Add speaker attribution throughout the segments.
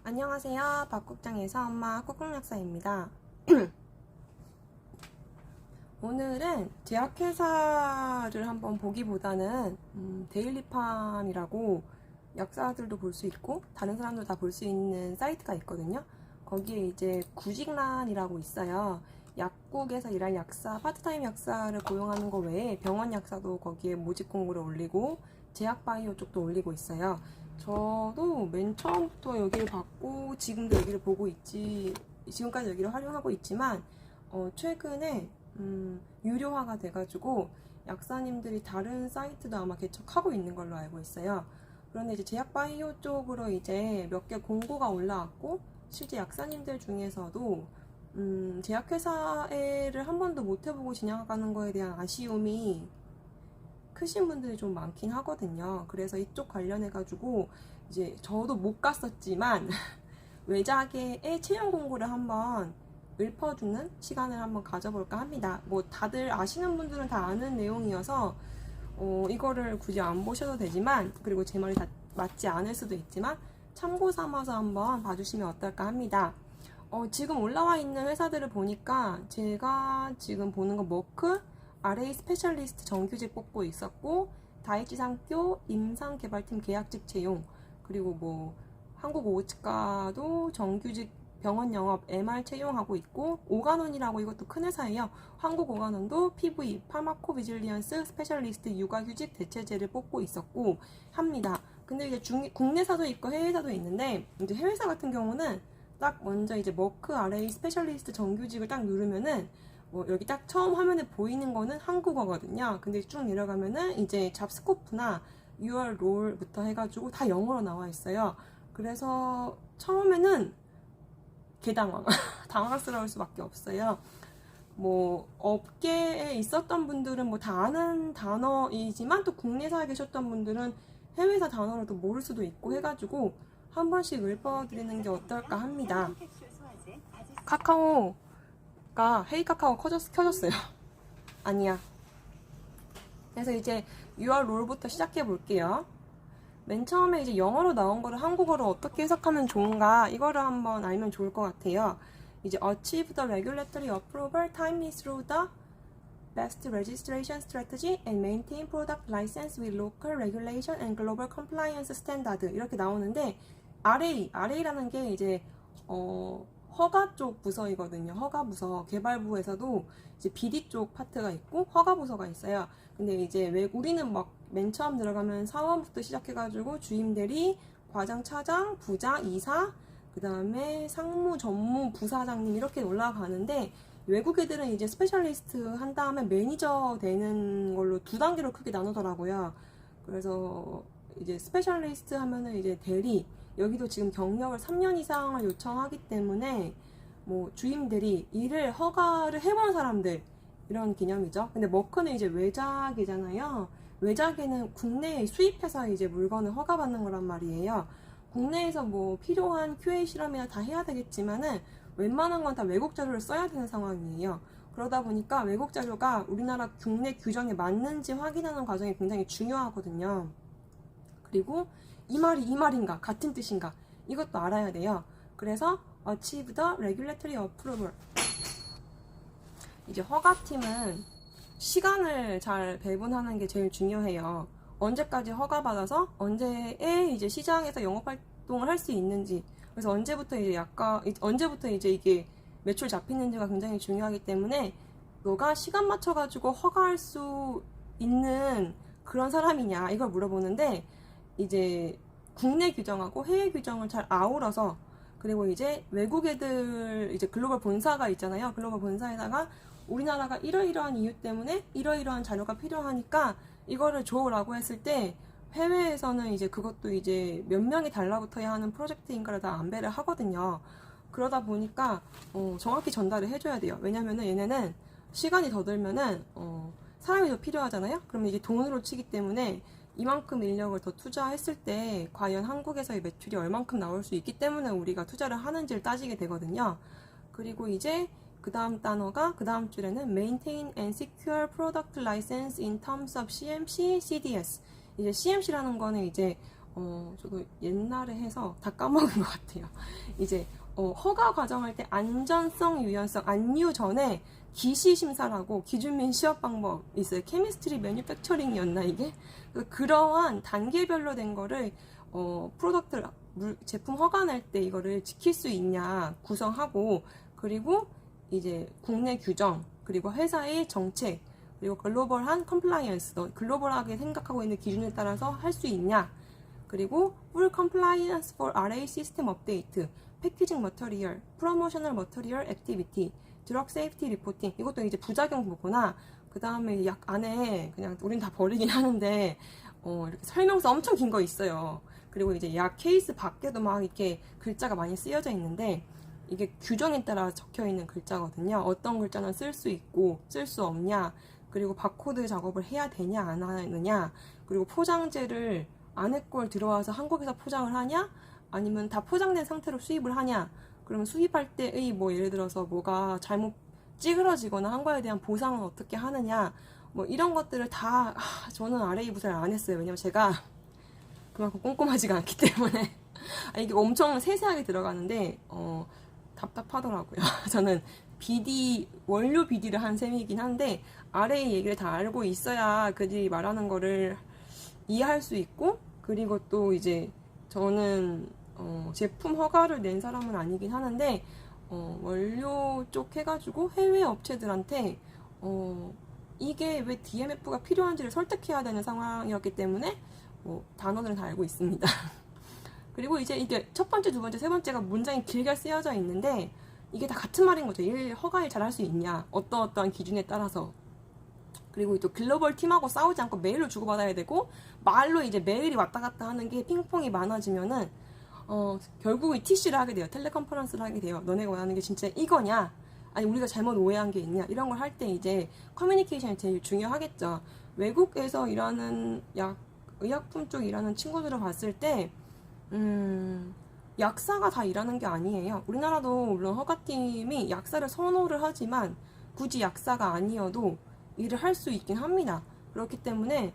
Speaker 1: 안녕하세요. 박국장에서 엄마 꾹꾹약사입니다. 오늘은 제약회사를 한번 보기보다는 데일리팜이라고 약사들도 볼 수 있고 다른 사람도 다 볼 수 있는 사이트가 있거든요. 거기에 이제 구직란이라고 있어요. 약국에서 일할 약사, 파트타임 약사를 고용하는 거 외에 병원 약사도 거기에 모집 공고를 올리고 제약바이오 쪽도 올리고 있어요. 저도 맨 처음부터 여기를 봤고 지금도 여기를 보고 있지, 지금까지 여기를 활용하고 있지만 최근에 유료화가 돼가지고 약사님들이 다른 사이트도 아마 개척하고 있는 걸로 알고 있어요. 그런데 이제 제약바이오 쪽으로 이제 몇 개 공고가 올라왔고 실제 약사님들 중에서도 제약회사를 한 번도 못 해보고 진행하는 거에 대한 아쉬움이 크신 분들이 좀 많긴 하거든요. 그래서 이쪽 관련해가지고 이제 저도 못 갔었지만 외자계의 채용 공고를 한번 읊어주는 시간을 한번 가져볼까 합니다. 뭐 다들 아시는 분들은 다 아는 내용이어서 이거를 굳이 안 보셔도 되지만, 그리고 제 말이 다 맞지 않을 수도 있지만 참고 삼아서 한번 봐주시면 어떨까 합니다. 지금 올라와 있는 회사들을 보니까 제가 지금 보는 건 머크, RA 스페셜리스트 정규직 뽑고 있었고, 다이치상교 임상개발팀 계약직 채용, 그리고 뭐 한국오츠카도 정규직 병원 영업 MR 채용하고 있고, 오가논이라고 이것도 큰 회사예요. 한국오가논도 PV 파마코비질리언스 스페셜리스트 육아휴직 대체제를 뽑고 있었고 합니다. 근데 이제 국내사도 있고 해외사도 있는데, 이제 해외사 같은 경우는 딱 먼저 이제 머크 RA 스페셜리스트 정규직을 딱 누르면은 여기 딱 처음 화면에 보이는 거는 한국어거든요. 근데 쭉 내려가면은 이제 잡스코프나 6월 롤부터 해가지고 다 영어로 나와 있어요. 그래서 처음에는 개당황, 당황스러울 수밖에 없어요. 뭐 업계에 있었던 분들은 뭐 다 아는 단어이지만 또 국내사에 계셨던 분들은 해외사 단어를 또 모를 수도 있고 해가지고 한 번씩 읊어드리는 게 어떨까 합니다. 헤이 카카오 켜졌어요. 아니야. 그래서 이제 6월 롤부터 시작해 볼게요. 맨 처음에 이제 영어로 나온 거를 한국어로 어떻게 해석하면 좋은가, 이거를 한번 알면 좋을 것 같아요. 이제 achieve the regulatory approval timely through the best registration strategy and maintain product license with local regulation and global compliance standard, 이렇게 나오는데 RA라는 게 이제 허가 쪽 부서이거든요. 허가 부서, 개발부에서도 이제 BD 쪽 파트가 있고 허가 부서가 있어요. 근데 이제 우리는 막 맨 처음 들어가면 사원부터 시작해가지고 주임대리, 과장, 차장, 부자, 이사, 그 다음에 상무, 전무, 부사장님 이렇게 올라가는데, 외국 애들은 이제 스페셜리스트 한 다음에 매니저 되는 걸로 두 단계로 크게 나누더라고요. 그래서 이제 스페셜리스트 하면은 이제 대리, 여기도 지금 경력을 3년 이상을 요청하기 때문에 뭐 주임대리, 일을 허가를 해본 사람들, 이런 개념이죠. 근데 머크는 이제 외자계잖아요. 외자계는 국내에 수입해서 이제 물건을 허가받는 거란 말이에요. 국내에서 뭐 필요한 QA 실험이나 다 해야 되겠지만은 웬만한 건 다 외국 자료를 써야 되는 상황이에요. 그러다 보니까 외국 자료가 우리나라 국내 규정에 맞는지 확인하는 과정이 굉장히 중요하거든요. 그리고 이 말이 이 말인가, 같은 뜻인가, 이것도 알아야 돼요. 그래서 achieve the regulatory approval. 이제 허가팀은 시간을 잘 배분하는 게 제일 중요해요. 언제까지 허가받아서 언제에 이제 시장에서 영업활동을 할 수 있는지, 그래서 언제부터 이제 이게 매출 잡히는지가 굉장히 중요하기 때문에 너가 시간 맞춰가지고 허가할 수 있는 그런 사람이냐, 이걸 물어보는데, 이제 국내 규정하고 해외 규정을 잘 아우러서, 그리고 이제 외국 애들 이제 글로벌 본사가 있잖아요. 글로벌 본사에다가 우리나라가 이러이러한 이유 때문에 이러이러한 자료가 필요하니까 이거를 줘라고 했을 때, 해외에서는 이제 그것도 이제 몇 명이 달라붙어야 하는 프로젝트인가를 다 안배를 하거든요. 그러다 보니까 정확히 전달을 해줘야 돼요. 왜냐면은 얘네는 시간이 더 들면은 사람이 더 필요하잖아요. 그러면 이게 돈으로 치기 때문에 이만큼 인력을 더 투자했을 때 과연 한국에서의 매출이 얼만큼 나올 수 있기 때문에 우리가 투자를 하는지를 따지게 되거든요. 그리고 이제 그 다음 단어가, 그 다음 줄에는 maintain and secure product license in terms of CMC, CDS. 이제 CMC라는 거는 이제 저도 옛날에 해서 다 까먹은 것 같아요. 이제 허가 과정할 때 안전성, 유연성, 안유 전에 기시 심사라고 기준민 시험 방법 있어요. 케미스트리 매뉴팩처링이었나 이게? 그러한 단계별로 된 거를 프로덕트 제품 허가 낼 때 이거를 지킬 수 있냐 구성하고, 그리고 이제 국내 규정, 그리고 회사의 정책, 그리고 글로벌한 컴플라이언스, 글로벌하게 생각하고 있는 기준에 따라서 할 수 있냐, 그리고 full compliance for RA system update, 패키징 머터리얼, 프로모셔널 머터리얼 액티비티, 드럭 세이프티 리포팅, 이것도 이제 부작용 보거나, 그 다음에 약 안에 그냥 우린 다 버리긴 하는데 이렇게 설명서 엄청 긴 거 있어요. 그리고 이제 약 케이스 밖에도 막 이렇게 글자가 많이 쓰여져 있는데, 이게 규정에 따라 적혀 있는 글자거든요. 어떤 글자는 쓸 수 있고 쓸 수 없냐, 그리고 바코드 작업을 해야 되냐 안 하느냐, 그리고 포장재를 안에 걸 들어와서 한국에서 포장을 하냐, 아니면 다 포장된 상태로 수입을 하냐, 그러면 수입할 때의 뭐 예를 들어서 뭐가 잘못 찌그러지거나 한 거에 대한 보상은 어떻게 하느냐, 뭐 이런 것들을 다 저는 RA 부서를 안 했어요. 왜냐면 제가 그만큼 꼼꼼하지가 않기 때문에 이게 엄청 세세하게 들어가는데 답답하더라고요. 저는 BD, 원료 BD를 한 셈이긴 한데 RA 얘기를 다 알고 있어야 그들이 말하는 거를 이해할 수 있고, 그리고 또 이제 저는 제품 허가를 낸 사람은 아니긴 하는데 원료 쪽 해가지고 해외 업체들한테 이게 왜 DMF가 필요한지를 설득해야 되는 상황이었기 때문에 단어들은 다 알고 있습니다. 그리고 이제 이게 첫 번째, 두 번째, 세 번째가 문장이 길게 쓰여져 있는데 이게 다 같은 말인 거죠. 허가를 잘 할 수 있냐, 어떠한 기준에 따라서. 그리고 또 글로벌 팀하고 싸우지 않고 메일로 주고받아야 되고, 말로 이제 메일이 왔다 갔다 하는 게 핑퐁이 많아지면은 결국 TC를 하게 돼요. 텔레컨퍼런스를 하게 돼요. 너네가 원하는 게 진짜 이거냐, 아니 우리가 잘못 오해한 게 있냐, 이런 걸 할 때 이제 커뮤니케이션이 제일 중요하겠죠. 외국에서 일하는 의약품 쪽 일하는 친구들을 봤을 때 약사가 다 일하는 게 아니에요. 우리나라도 물론 허가팀이 약사를 선호를 하지만 굳이 약사가 아니어도 일을 할 수 있긴 합니다. 그렇기 때문에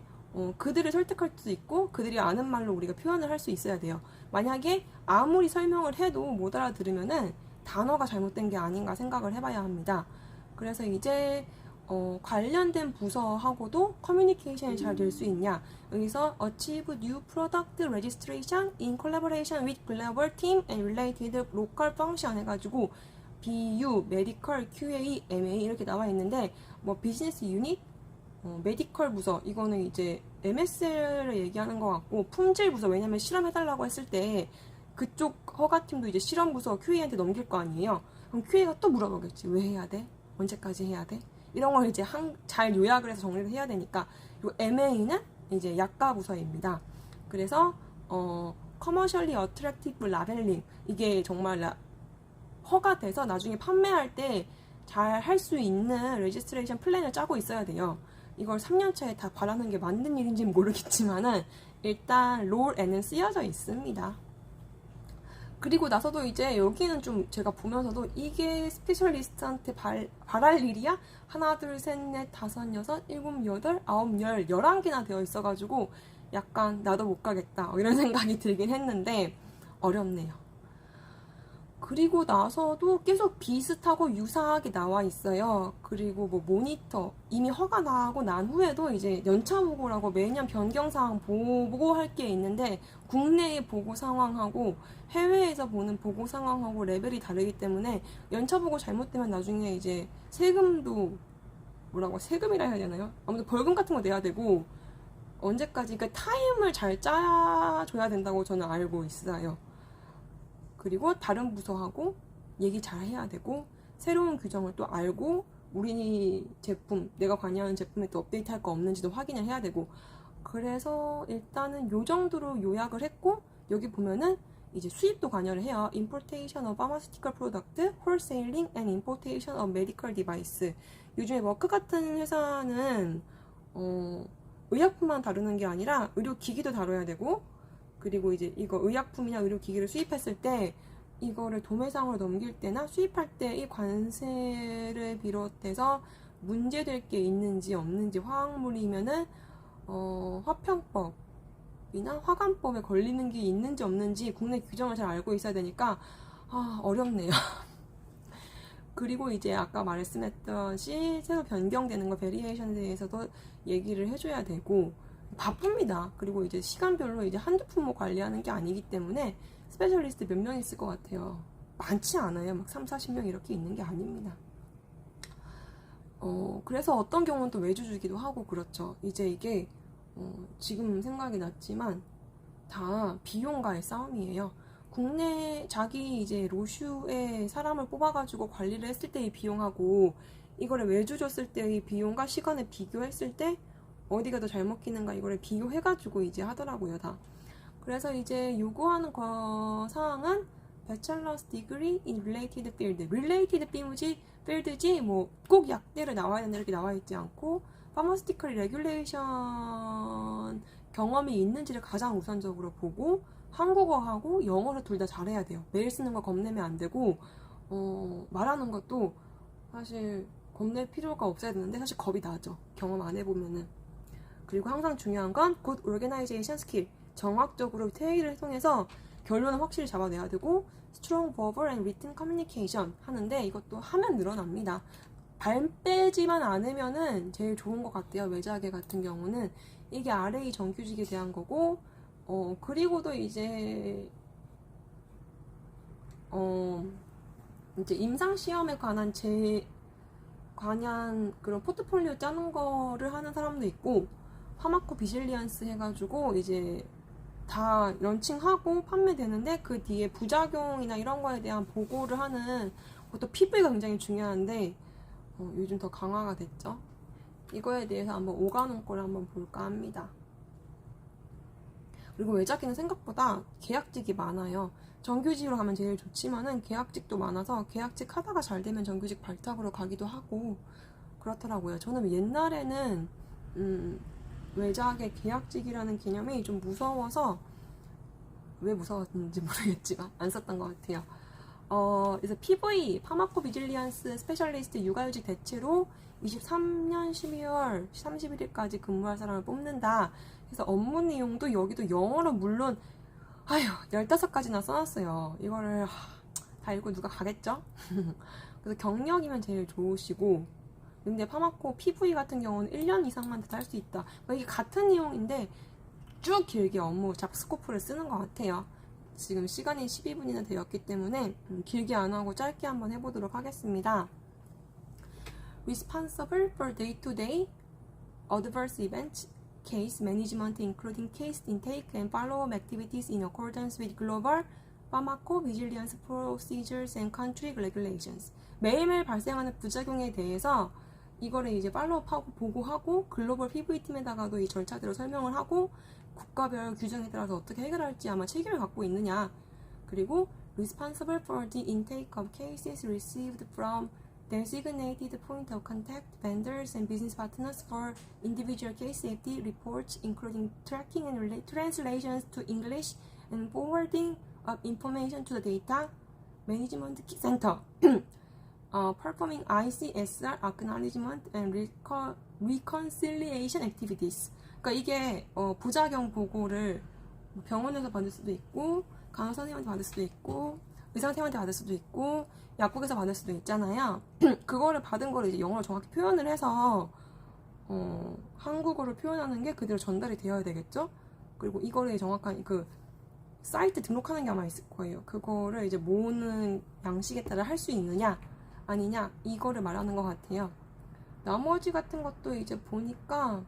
Speaker 1: 그들을 설득할 수도 있고 그들이 아는 말로 우리가 표현을 할 수 있어야 돼요. 만약에 아무리 설명을 해도 못 알아들으면은 단어가 잘못된 게 아닌가 생각을 해봐야 합니다. 그래서 이제 관련된 부서하고도 커뮤니케이션이 잘 될 수 있냐, 여기서 achieve new product registration in collaboration with global team and related local function 해가지고 BU, medical, QA, MA 이렇게 나와 있는데, 뭐 비즈니스 유닛, 메디컬 부서, 이거는 이제 MSL을 얘기하는 것 같고, 품질 부서, 왜냐면 실험해달라고 했을 때 그쪽 허가팀도 이제 실험 부서 QA한테 넘길 거 아니에요. 그럼 QA가 또 물어보겠지. 왜 해야 돼? 언제까지 해야 돼? 이런 걸 이제 잘 요약을 해서 정리를 해야 되니까. 그리고 MA는 이제 약가 부서입니다. 그래서 commercially attractive labeling, 이게 정말 허가돼서 나중에 판매할 때 잘 할 수 있는 레지스트레이션 플랜을 짜고 있어야 돼요. 이걸 3년차에 다 바라는 게 맞는 일인지는 모르겠지만은 일단 롤에는 쓰여져 있습니다. 그리고 나서도 이제 여기는 좀 제가 보면서도 이게 스페셜리스트한테 바랄 일이야? 하나, 둘, 셋, 넷, 다섯, 여섯, 일곱, 여덟, 아홉, 11개나 되어 있어가지고 약간 나도 못 가겠다 이런 생각이 들긴 했는데 어렵네요. 그리고 나서도 계속 비슷하고 유사하게 나와 있어요. 그리고 뭐 모니터, 이미 허가 나고 난 후에도 이제 연차 보고라고 매년 변경 사항 보고할 게 있는데, 국내의 보고 상황하고 해외에서 보는 보고 상황하고 레벨이 다르기 때문에 연차 보고 잘못되면 나중에 이제 세금도 세금이라 해야 되나요? 아무튼 벌금 같은 거 내야 되고, 언제까지 그 타임을 잘 짜줘야 된다고 저는 알고 있어요. 그리고 다른 부서하고 얘기 잘 해야 되고, 새로운 규정을 또 알고, 우리 제품, 내가 관여하는 제품에 또 업데이트 할 거 없는지도 확인을 해야 되고, 그래서 일단은 요 정도로 요약을 했고, 여기 보면은 이제 수입도 관여를 해요. Importation of pharmaceutical product, wholesaling and importation of medical device. 요즘에 워크 같은 회사는 의약품만 다루는 게 아니라 의료기기도 다뤄야 되고, 그리고 이제 이거 의약품이나 의료기기를 수입했을 때 이거를 도매상으로 넘길 때나 수입할 때 이 관세를 비롯해서 문제될 게 있는지 없는지, 화학물이면은 화평법에 화관법이나 화관법에 걸리는 게 있는지 없는지 국내 규정을 잘 알고 있어야 되니까 어렵네요. 그리고 이제 아까 말씀했듯이 새로 변경되는 거 베리에이션에 대해서도 얘기를 해줘야 되고 바쁩니다. 그리고 이제 시간별로 이제 한두 품목 관리하는 게 아니기 때문에 스페셜리스트 몇 명 있을 것 같아요. 많지 않아요. 막 3, 40명 이렇게 있는 게 아닙니다. 그래서 어떤 경우는 또 외주 주기도 하고 그렇죠. 이제 이게 지금 생각이 났지만 다 비용과의 싸움이에요. 국내 자기 이제 로슈에 사람을 뽑아가지고 관리를 했을 때의 비용하고 이거를 외주 줬을 때의 비용과 시간을 비교했을 때 어디가 더 잘 먹히는가 이거를 비교해가지고 이제 하더라고요 다. 그래서 이제 요구하는 사항은 Bachelor's Degree in Related Field, Related Field지 뭐 꼭 약대로 나와야 된다 이렇게 나와 있지 않고 Pharmaceutical Regulation 경험이 있는지를 가장 우선적으로 보고 한국어하고 영어를 둘 다 잘해야 돼요. 메일 쓰는 거 겁내면 안 되고 말하는 것도 사실 겁낼 필요가 없어야 되는데 사실 겁이 나죠. 경험 안 해보면은. 그리고 항상 중요한 건 Good Organization Skill, 정확적으로 회의를 통해서 결론을 확실히 잡아내야 되고 Strong Verbal and Written Communication 하는데 이것도 하면 늘어납니다. 발 빼지만 않으면은 제일 좋은 것 같아요. 외자계 같은 경우는 이게 RA 정규직에 대한 거고 그리고도 이제 이제 임상 시험에 관한 그런 포트폴리오 짜는 거를 하는 사람도 있고 파마코 비질리언스 해가지고 이제 다 런칭하고 판매되는데 그 뒤에 부작용이나 이런 거에 대한 보고를 하는 것도 PV가 굉장히 중요한데 요즘 더 강화가 됐죠. 이거에 대해서 한번 오가는 거를 한번 볼까 합니다. 그리고 외자기는 생각보다 계약직이 많아요. 정규직으로 가면 제일 좋지만은 계약직도 많아서 계약직 하다가 잘 되면 정규직 발탁으로 가기도 하고 그렇더라고요. 저는 옛날에는 외자계 계약직이라는 개념이 좀 무서워서 왜 무서웠는지 모르겠지만 안 썼던 것 같아요. 그래서 PV, 파마코비질리언스 스페셜리스트 육아휴직 대체로 23년 12월 31일까지 근무할 사람을 뽑는다. 그래서 업무 내용도 여기도 영어로 물론 15가지나 써놨어요. 이거를 다 읽고 누가 가겠죠? 그래서 경력이면 제일 좋으시고 근데 파마코 PV 같은 경우는 1년 이상만 더 할 수 있다. 이게 같은 내용인데 쭉 길게 업무 잡스코프를 쓰는 것 같아요. 지금 시간이 12분이나 되었기 때문에 길게 안 하고 짧게 한번 해보도록 하겠습니다. Responsible for day-to-day adverse events, case management including case intake and follow-up activities in accordance with global pharmacovigilance procedures and country regulations. 매일매일 발생하는 부작용에 대해서 이거를 이제 팔로우업하고 보고하고 글로벌 PV팀에다가도 이 절차대로 설명을 하고 국가별 규정에 따라서 어떻게 해결할지 아마 책임을 갖고 있느냐. 그리고 responsible for the intake of cases received from designated point of contact vendors and business partners for individual case safety reports including tracking and translations to English and forwarding of information to the data management center. Performing ICSR acknowledgement and reconciliation activities. 그러니까 이게 부작용 보고를 병원에서 받을 수도 있고 간호사 선생님한테 받을 수도 있고 의사 선생님한테 받을 수도 있고 약국에서 받을 수도 있잖아요. 그거를 받은 거를 이제 영어로 정확히 표현을 해서 한국어로 표현하는 게 그대로 전달이 되어야 되겠죠. 그리고 이거를 정확한 그 사이트 등록하는 게 아마 있을 거예요. 그거를 이제 모으는 양식에 따라 할 수 있느냐 아니냐 이거를 말하는 것 같아요. 나머지 같은 것도 이제 보니까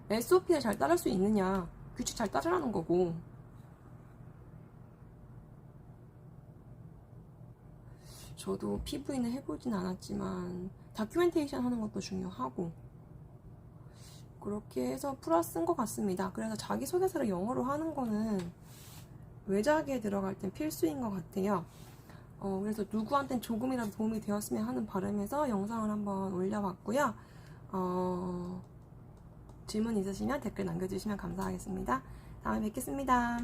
Speaker 1: SOP를 잘 따를 수 있느냐 규칙 잘 따르라는 거고 저도 PV는 해보진 않았지만 다큐멘테이션 하는 것도 중요하고 그렇게 해서 풀어 쓴 것 같습니다. 그래서 자기소개서를 영어로 하는 거는 외자기에 들어갈 땐 필수인 것 같아요. 그래서 누구한텐 조금이라도 도움이 되었으면 하는 바람에서 영상을 한번 올려봤고요. 질문 있으시면 댓글 남겨주시면 감사하겠습니다. 다음에 뵙겠습니다.